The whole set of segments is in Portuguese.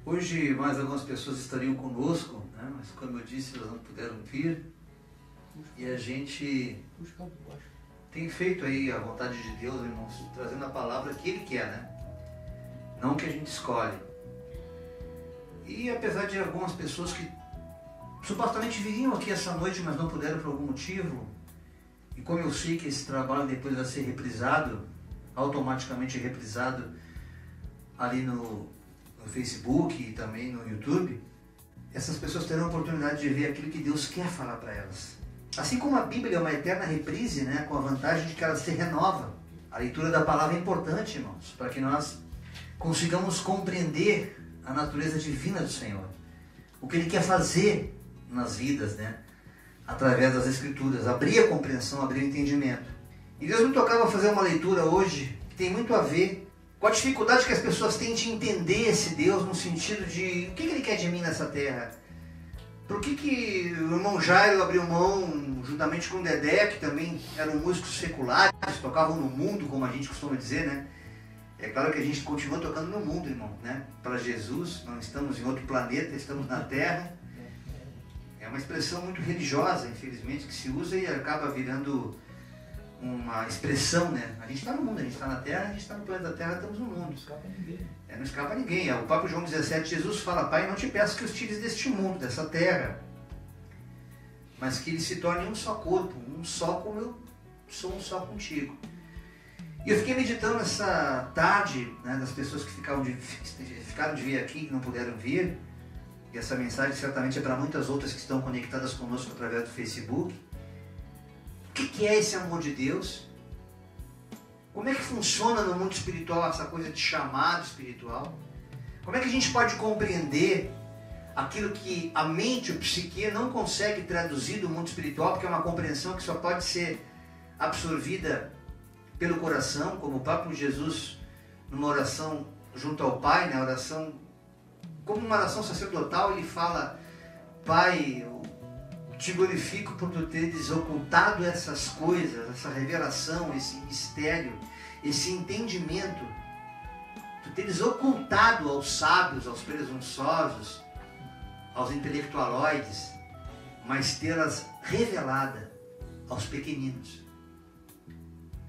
Hoje mais algumas pessoas estariam conosco, né? Mas como eu disse, elas não puderam vir. E a gente tem feito aí a vontade de Deus, irmãos, trazendo a palavra que Ele quer, né? Não que a gente escolhe. E apesar de algumas pessoas que supostamente viriam aqui essa noite, mas não puderam por algum motivo, e como eu sei que esse trabalho depois vai ser reprisado, automaticamente reprisado ali no Facebook e também no YouTube, essas pessoas terão a oportunidade de ver aquilo que Deus quer falar para elas. Assim como a Bíblia é uma eterna reprise, né, com a vantagem de que ela se renova. A leitura da palavra é importante, irmãos, para que nós consigamos compreender a natureza divina do Senhor. O que Ele quer fazer nas vidas, né, através das Escrituras. Abrir a compreensão, abrir o entendimento. E Deus me tocava fazer uma leitura hoje que tem muito a ver com a dificuldade que as pessoas têm de entender esse Deus no sentido de o que Ele quer de mim nessa terra. Por que o irmão Jairo abriu mão, juntamente com o Dedé, que também eram músicos seculares, tocavam no mundo, como a gente costuma dizer, né? É claro que a gente continua tocando no mundo, irmão, né? Para Jesus, não estamos em outro planeta, estamos na Terra. É uma expressão muito religiosa, infelizmente, que se usa e acaba virando uma expressão, né? A gente está no mundo, a gente está na Terra, a gente está no planeta Terra, estamos no mundo. Não escapa ninguém. Não escapa ninguém. O Papa João 17, Jesus fala: Pai, não te peço que os tires deste mundo, dessa terra, mas que eles se tornem um só corpo, um só como eu sou um só contigo. E eu fiquei meditando essa tarde, né, das pessoas que ficaram de vir aqui, que não puderam vir, e essa mensagem certamente é para muitas outras que estão conectadas conosco através do Facebook. O que é esse amor de Deus? Como é que funciona no mundo espiritual essa coisa de chamado espiritual? Como é que a gente pode compreender aquilo que a mente, o psique, não consegue traduzir do mundo espiritual, porque é uma compreensão que só pode ser absorvida pelo coração, como o próprio Jesus, numa oração junto ao Pai, né, oração, como uma oração sacerdotal, ele fala: Pai, eu te glorifico por tu teres ocultado essas coisas, essa revelação, esse mistério, esse entendimento, tu teres ocultado aos sábios, aos presunçosos, aos intelectualoides, mas tê-las revelada aos pequeninos.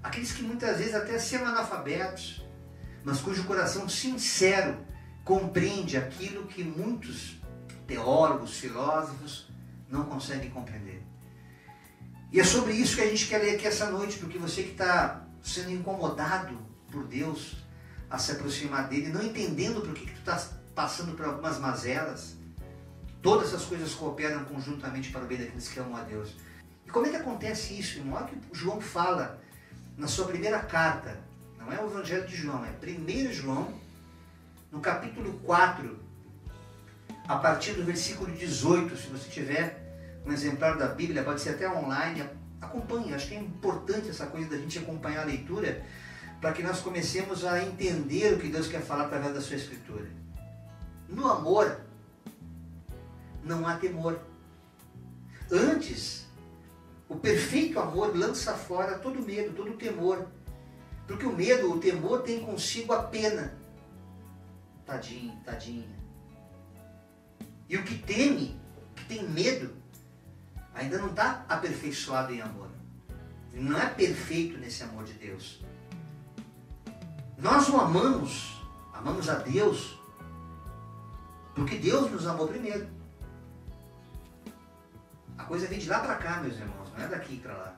Aqueles que muitas vezes até são analfabetos, mas cujo coração sincero compreende aquilo que muitos teólogos, filósofos não conseguem compreender. E é sobre isso que a gente quer ler aqui essa noite, porque você que está sendo incomodado por Deus a se aproximar dele, não entendendo por que tu está passando por algumas mazelas, todas essas coisas cooperam conjuntamente para o bem daqueles que amam a Deus. E como é que acontece isso, irmão? Olha o que João fala na sua primeira carta, não é o Evangelho de João, é 1 João, no capítulo 4, a partir do versículo 18, se você tiver um exemplar da Bíblia, pode ser até online, acompanhe. Acho que é importante essa coisa da gente acompanhar a leitura, para que nós comecemos a entender o que Deus quer falar através da sua Escritura. No amor, não há temor. Antes, o perfeito amor lança fora todo medo, todo temor. Porque o medo, o temor tem consigo a pena. Tadinho, tadinha. E o que teme, que tem medo, ainda não está aperfeiçoado em amor. Ele não é perfeito nesse amor de Deus. Nós o amamos a Deus, porque Deus nos amou primeiro. A coisa vem de lá para cá, meus irmãos, não é daqui para lá.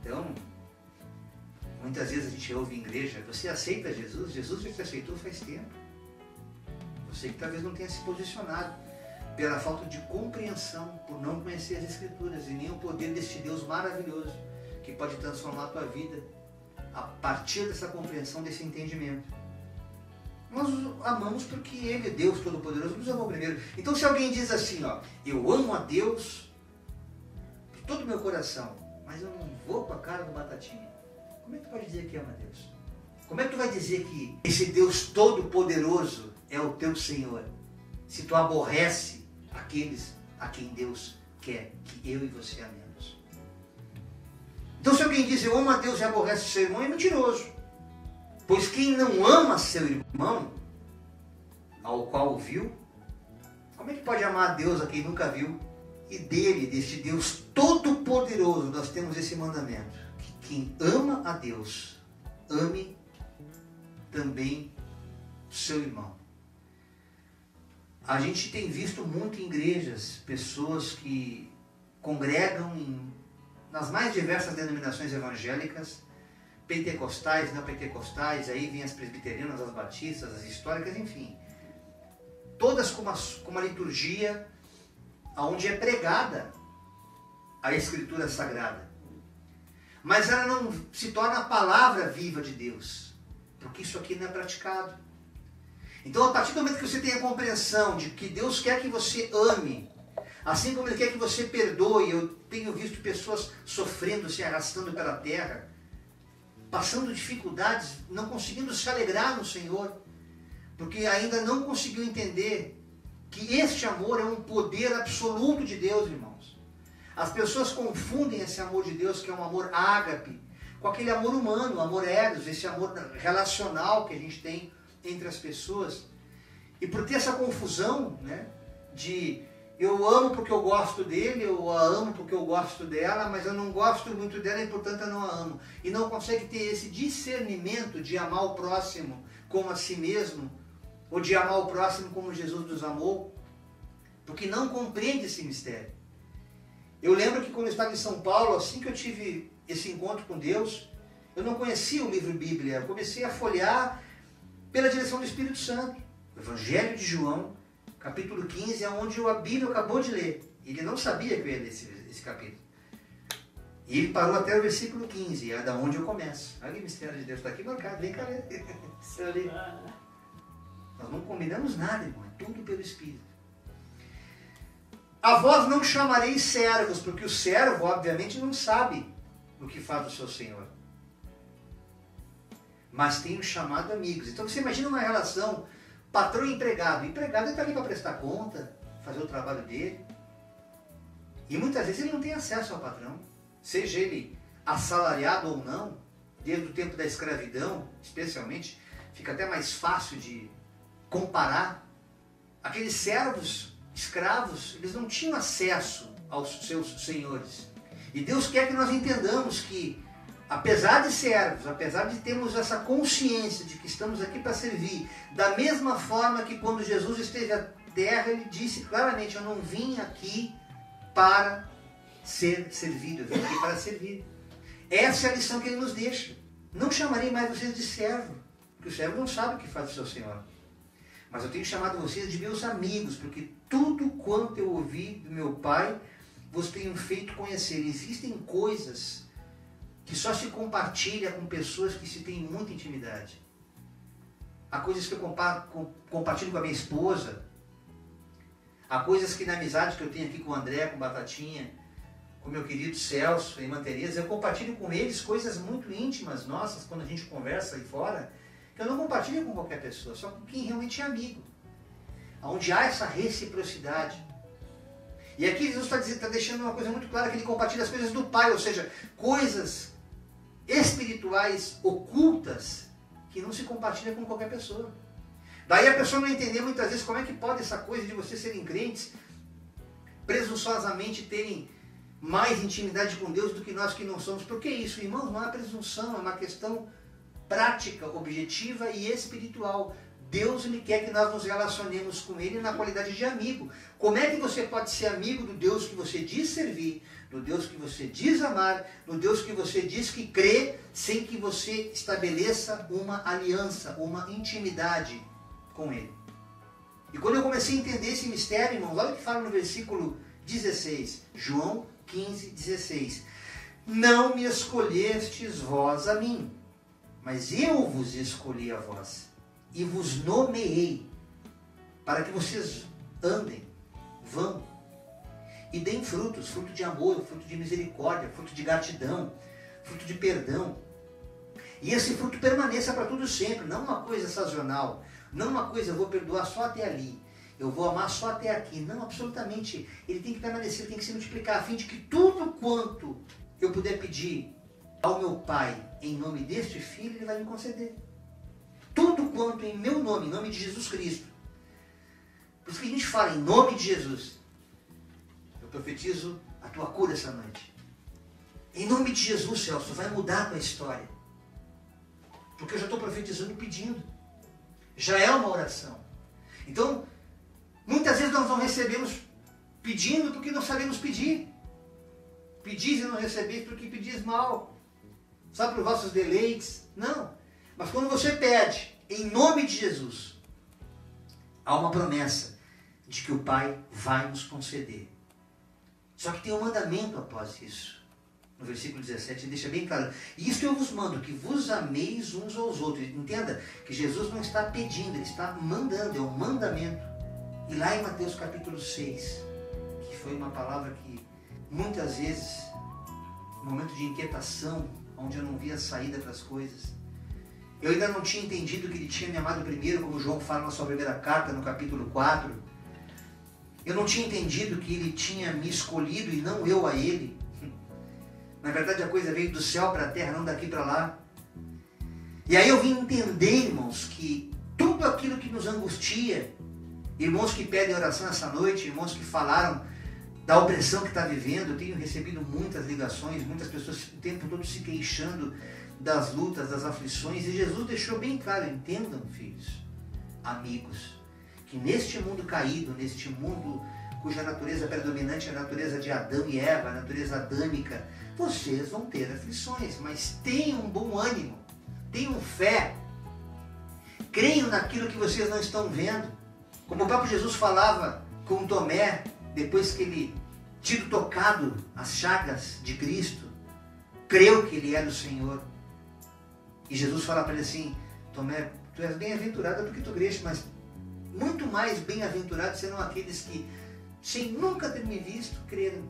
Então, muitas vezes a gente ouve em igreja: você aceita Jesus? Jesus já te aceitou faz tempo. Você que talvez não tenha se posicionado pela falta de compreensão, por não conhecer as Escrituras e nem o poder deste Deus maravilhoso que pode transformar a tua vida a partir dessa compreensão, desse entendimento. Nós o amamos porque Ele, Deus Todo-Poderoso, nos amou primeiro. Então, se alguém diz assim, ó, eu amo a Deus de todo o meu coração, mas eu não vou com a cara do Batatinha, como é que tu pode dizer que ama a Deus? Como é que tu vai dizer que esse Deus Todo-Poderoso é o teu Senhor, se tu aborrece aqueles a quem Deus quer que eu e você amemos? Então, se alguém diz eu amo a Deus e aborrece o seu irmão, é mentiroso. Pois quem não ama seu irmão, ao qual o viu? Como é que pode amar a Deus a quem nunca viu? E dele, deste Deus Todo-Poderoso, nós temos esse mandamento: que quem ama a Deus, ame também o seu irmão. A gente tem visto muito em igrejas pessoas que congregam nas mais diversas denominações evangélicas, pentecostais, não pentecostais, aí vem as presbiterianas, as batistas, as históricas, enfim. Todas com uma liturgia onde é pregada a Escritura Sagrada. Mas ela não se torna a palavra viva de Deus, porque isso aqui não é praticado. Então, a partir do momento que você tem a compreensão de que Deus quer que você ame, assim como Ele quer que você perdoe, eu tenho visto pessoas sofrendo, se arrastando pela terra, passando dificuldades, não conseguindo se alegrar no Senhor, porque ainda não conseguiu entender que este amor é um poder absoluto de Deus, irmãos. As pessoas confundem esse amor de Deus, que é um amor ágape, com aquele amor humano, o amor eros, esse amor relacional que a gente tem entre as pessoas. E por ter essa confusão, né, de eu amo porque eu gosto dele, eu a amo porque eu gosto dela, mas eu não gosto muito dela e portanto eu não a amo. E não consegue ter esse discernimento de amar o próximo como a si mesmo, ou de amar o próximo como Jesus nos amou, porque não compreende esse mistério. Eu lembro que quando eu estava em São Paulo, assim que eu tive esse encontro com Deus, eu não conhecia o livro Bíblia, eu comecei a folhear pela direção do Espírito Santo. O Evangelho de João, capítulo 15, é onde a Bíblia acabou de ler. Ele não sabia que eu ia ler esse capítulo. E ele parou até o versículo 15, é da onde eu começo. Olha o mistério de Deus, está aqui marcado, vem cá ler. Nós não combinamos nada, irmão, é tudo pelo Espírito. A vós não chamareis servos, porque o servo, obviamente, não sabe o que faz o seu Senhor. Mas tenho chamado amigos. Então você imagina uma relação patrão e empregado. O empregado está ali para prestar conta, fazer o trabalho dele. E muitas vezes ele não tem acesso ao patrão. Seja ele assalariado ou não, desde o tempo da escravidão, especialmente, fica até mais fácil de comparar. Aqueles servos, escravos, eles não tinham acesso aos seus senhores. E Deus quer que nós entendamos que, apesar de servos, apesar de termos essa consciência de que estamos aqui para servir, da mesma forma que quando Jesus esteve à terra, Ele disse claramente: eu não vim aqui para ser servido, eu vim aqui para servir. Essa é a lição que Ele nos deixa. Não chamarei mais vocês de servo, porque o servo não sabe o que faz o seu Senhor. Mas eu tenho chamado vocês de meus amigos, porque tudo quanto eu ouvi do meu Pai, vos tenho feito conhecer. Existem coisas que só se compartilha com pessoas que se tem muita intimidade. Há coisas que eu compartilho com a minha esposa. Há coisas que na amizade que eu tenho aqui com o André, com o Batatinha, com o meu querido Celso, em Mantereza, eu compartilho com eles coisas muito íntimas nossas, quando a gente conversa aí fora, que eu não compartilho com qualquer pessoa, só com quem realmente é amigo. Onde há essa reciprocidade. E aqui Jesus está deixando uma coisa muito clara, que Ele compartilha as coisas do Pai, ou seja, coisas espirituais ocultas que não se compartilha com qualquer pessoa. Daí a pessoa não entender muitas vezes como é que pode essa coisa de vocês serem crentes, presunçosamente terem mais intimidade com Deus do que nós que não somos. Por que isso, irmãos? Não é presunção, é uma questão prática, objetiva e espiritual. Deus Ele quer que nós nos relacionemos com Ele na qualidade de amigo. Como é que você pode ser amigo do Deus que você diz servir, do Deus que você diz amar, do Deus que você diz que crê, sem que você estabeleça uma aliança, uma intimidade com Ele? E quando eu comecei a entender esse mistério, irmãos, olha o que fala no versículo 16, João 15, 16. Não me escolhestes vós a mim, mas eu vos escolhi a vós e vos nomeei para que vocês andem, vão e deem frutos, fruto de amor, fruto de misericórdia, fruto de gratidão, fruto de perdão. E esse fruto permaneça para tudo sempre, não uma coisa sazonal, não uma coisa eu vou perdoar só até ali, eu vou amar só até aqui. Não, absolutamente. Ele tem que permanecer, ele tem que se multiplicar, a fim de que tudo quanto eu puder pedir ao meu Pai em nome deste Filho, Ele vai me conceder. Tudo quanto em meu nome, em nome de Jesus Cristo, Por isso que a gente fala, em nome de Jesus, eu profetizo a tua cura essa noite. Em nome de Jesus, Celso, vai mudar a tua história. Porque eu já estou profetizando e pedindo. Já é uma oração. Então, muitas vezes nós não recebemos pedindo porque não sabemos pedir. Pedis e não recebeis porque pedis mal. Só para os vossos deleites. Não. Mas quando você pede, em nome de Jesus, há uma promessa de que o Pai vai nos conceder. Só que tem um mandamento após isso. No versículo 17, deixa bem claro. Isso eu vos mando, que vos ameis uns aos outros. Entenda que Jesus não está pedindo, ele está mandando, é um mandamento. E lá em Mateus capítulo 6, que foi uma palavra que muitas vezes, no momento de inquietação, onde eu não via saída para as coisas, eu ainda não tinha entendido que ele tinha me amado primeiro, como João fala na sua primeira carta, no capítulo 4. Eu não tinha entendido que ele tinha me escolhido e não eu a ele. Na verdade, a coisa veio do céu para a terra, não daqui para lá. E aí eu vim entender, irmãos, que tudo aquilo que nos angustia, irmãos que pedem oração essa noite, irmãos que falaram da opressão que está vivendo, eu tenho recebido muitas ligações, muitas pessoas o tempo todo se queixando das lutas, das aflições, e Jesus deixou bem claro, entendam, filhos, amigos, que neste mundo caído, neste mundo cuja natureza predominante é a natureza de Adão e Eva, a natureza adâmica, vocês vão ter aflições, mas tenham bom ânimo, tenham fé, creiam naquilo que vocês não estão vendo. Como o próprio Jesus falava com Tomé, depois que ele tido tocado as chagas de Cristo, creu que ele era o Senhor. E Jesus fala para ele assim, Tomé, tu és bem-aventurado porque tu creste, mas muito mais bem-aventurados serão aqueles que, sem nunca ter me visto, creram.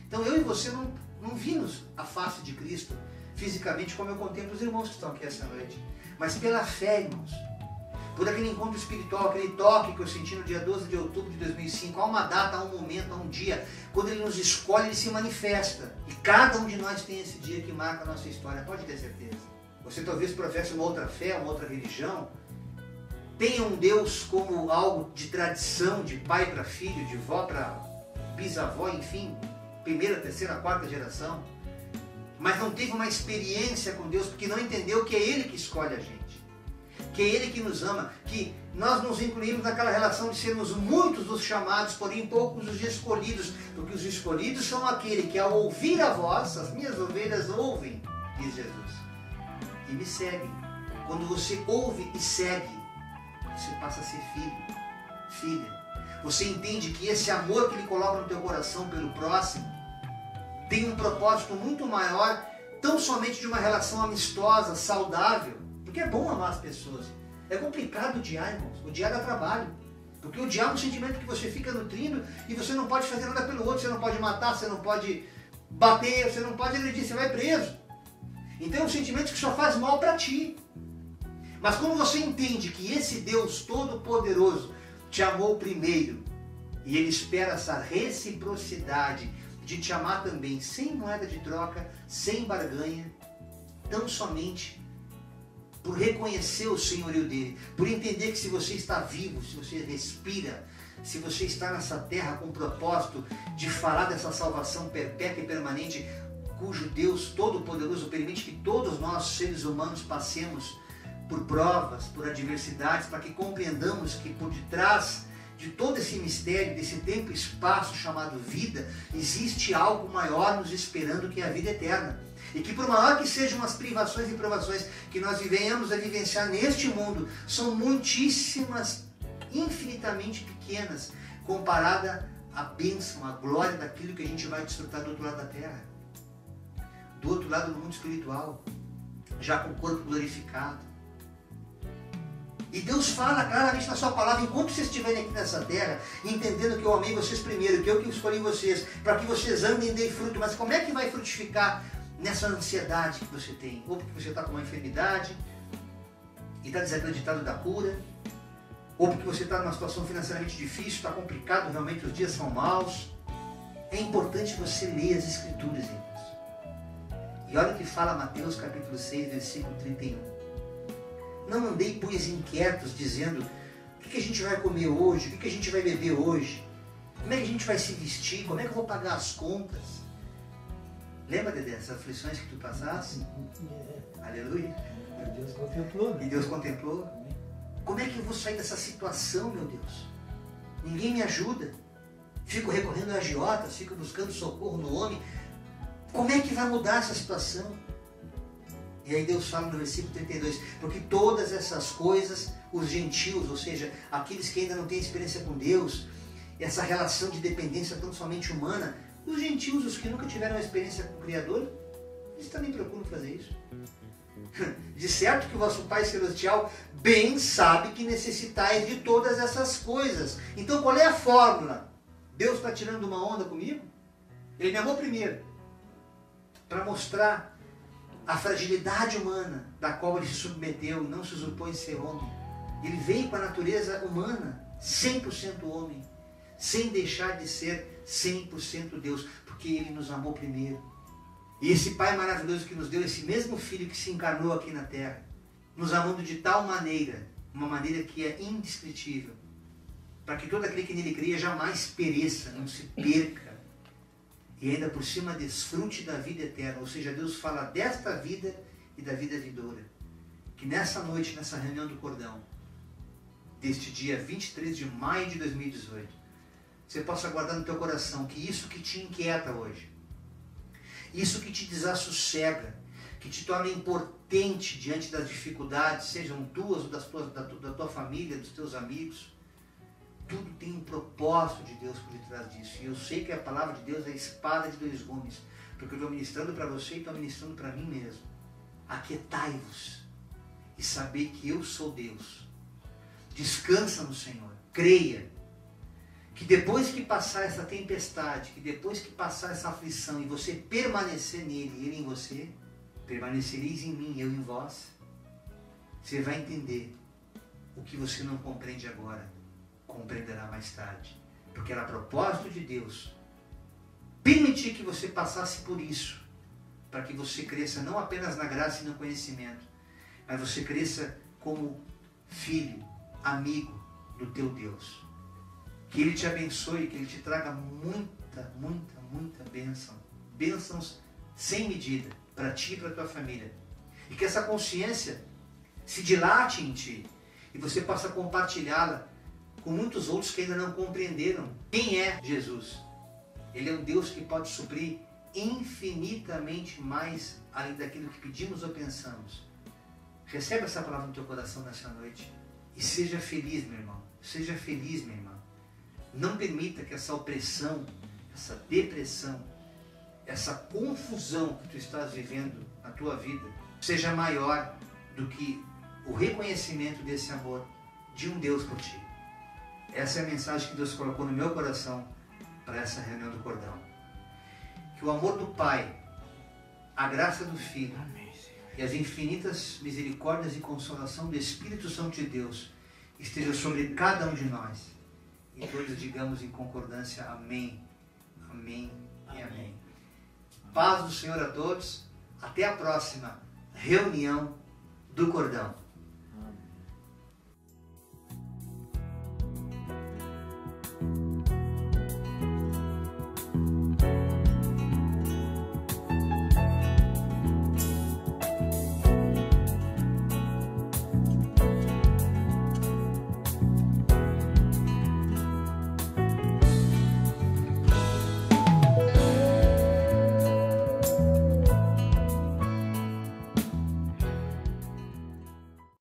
Então eu e você não vimos a face de Cristo fisicamente como eu contemplo os irmãos que estão aqui essa noite, mas pela fé, irmãos, por aquele encontro espiritual, aquele toque que eu senti no dia 12 de outubro de 2005, há uma data, há um momento, há um dia, quando ele nos escolhe, ele se manifesta, e cada um de nós tem esse dia que marca a nossa história, pode ter certeza. Você talvez professe uma outra fé, uma outra religião, tenha um Deus como algo de tradição, de pai para filho, de vó para bisavó, enfim, primeira, terceira, quarta geração, mas não teve uma experiência com Deus, porque não entendeu que é Ele que escolhe a gente, que é Ele que nos ama, que nós nos incluímos naquela relação de sermos muitos os chamados, porém poucos os escolhidos, porque os escolhidos são aquele que ao ouvir a voz, as minhas ovelhas ouvem, diz Jesus, e me seguem. Quando você ouve e segue, você passa a ser filho, filha. Você entende que esse amor que Ele coloca no teu coração pelo próximo tem um propósito muito maior, tão somente de uma relação amistosa, saudável, porque é bom amar as pessoas. É complicado odiar, irmãos. Odiar dá trabalho. Porque odiar é um sentimento que você fica nutrindo e você não pode fazer nada pelo outro, você não pode matar, você não pode bater, você não pode agredir, você vai preso. Então é um sentimento que só faz mal para ti. Mas quando você entende que esse Deus Todo-Poderoso te amou primeiro e Ele espera essa reciprocidade de te amar também, sem moeda de troca, sem barganha, tão somente por reconhecer o senhorio dele, por entender que se você está vivo, se você respira, se você está nessa terra com o propósito de falar dessa salvação perpétua e permanente, cujo Deus Todo-Poderoso permite que todos nós, seres humanos, passemos por provas, por adversidades, para que compreendamos que por detrás de todo esse mistério, desse tempo e espaço chamado vida, existe algo maior nos esperando, que é a vida eterna. E que por maior que sejam as privações e provações que nós venhamos a vivenciar neste mundo, são muitíssimas, infinitamente pequenas, comparada à bênção, à glória daquilo que a gente vai desfrutar do outro lado da terra. Do outro lado do mundo espiritual, já com o corpo glorificado. E Deus fala claramente na sua palavra, enquanto vocês estiverem aqui nessa terra, entendendo que eu amei vocês primeiro, que eu que escolhi vocês, para que vocês andem e deem fruto. Mas como é que vai frutificar nessa ansiedade que você tem? Ou porque você está com uma enfermidade e está desacreditado da cura, ou porque você está numa situação financeiramente difícil, está complicado, realmente os dias são maus. É importante você ler as Escrituras, irmãos. E olha o que fala Mateus capítulo 6, versículo 31. Não andei, pois, inquietos, dizendo, o que a gente vai comer hoje? O que a gente vai beber hoje? Como é que a gente vai se vestir? Como é que eu vou pagar as contas? Lembra, Dedé, dessas aflições que tu passaste? Aleluia. Deus contemplou, né? E Deus contemplou. Como é que eu vou sair dessa situação, meu Deus? Ninguém me ajuda. Fico recorrendo a agiotas, fico buscando socorro no homem. Como é que vai mudar essa situação? E aí Deus fala no versículo 32, porque todas essas coisas, os gentios, ou seja, aqueles que ainda não têm experiência com Deus, essa relação de dependência tão somente humana, os gentios, os que nunca tiveram uma experiência com o Criador, eles também procuram fazer isso. De certo que o vosso Pai Celestial bem sabe que necessitais de todas essas coisas. Então qual é a fórmula? Deus está tirando uma onda comigo? Ele me amou primeiro, para mostrar a fragilidade humana da qual ele se submeteu e não se usurpou em ser homem. Ele veio com a natureza humana, 100% homem, sem deixar de ser 100% Deus, porque ele nos amou primeiro. E esse Pai maravilhoso que nos deu, esse mesmo Filho que se encarnou aqui na terra, nos amando de tal maneira, uma maneira que é indescritível, para que todo aquele que nele cria jamais pereça, não se perca, e ainda por cima desfrute da vida eterna. Ou seja, Deus fala desta vida e da vida vindoura. Que nessa noite, nessa reunião do cordão, deste dia 23 de maio de 2018, você possa guardar no teu coração que isso que te inquieta hoje, isso que te desassossega, que te torna impotente diante das dificuldades, sejam tuas ou da tua família, dos teus amigos, tudo tem um propósito de Deus por detrás disso. E eu sei que a palavra de Deus é a espada de dois gumes, porque eu estou ministrando para você e estou ministrando para mim mesmo. Aquietai-vos e saber que eu sou Deus. Descansa no Senhor, creia que depois que passar essa tempestade, que depois que passar essa aflição e você permanecer nele e ele em você, permanecereis em mim, eu em vós, você vai entender o que você não compreende agora, compreenderá mais tarde, porque era propósito de Deus permitir que você passasse por isso, para que você cresça não apenas na graça e no conhecimento, mas você cresça como filho, amigo do teu Deus. Que Ele te abençoe, que Ele te traga muita, muita, muita bênção, bênçãos sem medida, para ti e para a tua família, e que essa consciência se dilate em ti, e você possa compartilhá-la com muitos outros que ainda não compreenderam quem é Jesus. Ele é um Deus que pode suprir infinitamente mais além daquilo que pedimos ou pensamos. Recebe essa palavra no teu coração nessa noite e seja feliz, meu irmão. Seja feliz, minha irmã. Não permita que essa opressão, essa depressão, essa confusão que tu estás vivendo na tua vida seja maior do que o reconhecimento desse amor de um Deus por ti. Essa é a mensagem que Deus colocou no meu coração para essa reunião do cordão. Que o amor do Pai, a graça do Filho e as infinitas misericórdias e consolação do Espírito Santo de Deus esteja sobre cada um de nós. E todos digamos em concordância amém, amém e amém. Paz do Senhor a todos. Até a próxima reunião do cordão.